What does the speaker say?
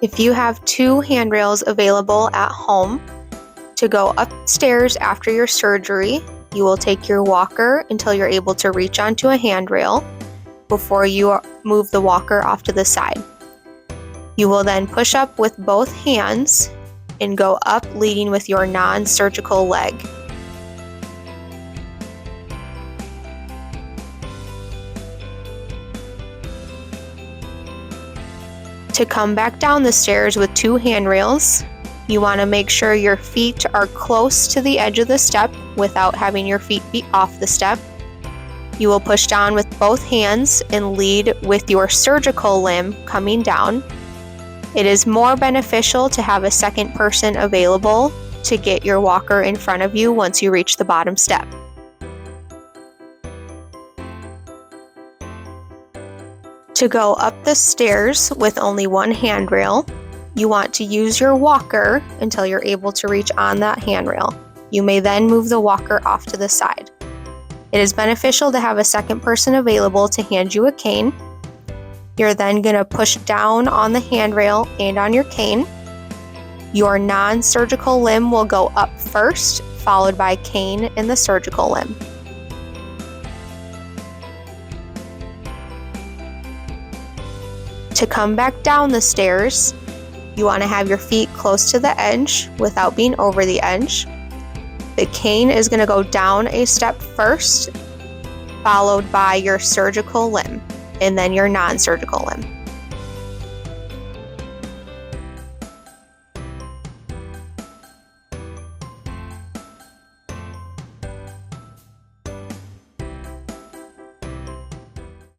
If you have 2 handrails available at home to go upstairs after your surgery, you will take your walker until you're able to reach onto a handrail before you move the walker off to the side. You will then push up with both hands and go up leading with your non-surgical leg. To come back down the stairs with 2 handrails, you want to make sure your feet are close to the edge of the step without having your feet be off the step. You will push down with both hands and lead with your surgical limb coming down. It is more beneficial to have a second person available to get your walker in front of you once you reach the bottom step. To go up the stairs with only 1 handrail, you want to use your walker until you're able to reach on that handrail. You may then move the walker off to the side. It is beneficial to have a second person available to hand you a cane. You're then going to push down on the handrail and on your cane. Your non-surgical limb will go up first, followed by cane and the surgical limb. To come back down the stairs, you want to have your feet close to the edge without being over the edge. The cane is going to go down a step first, followed by your surgical limb, and then your non-surgical limb.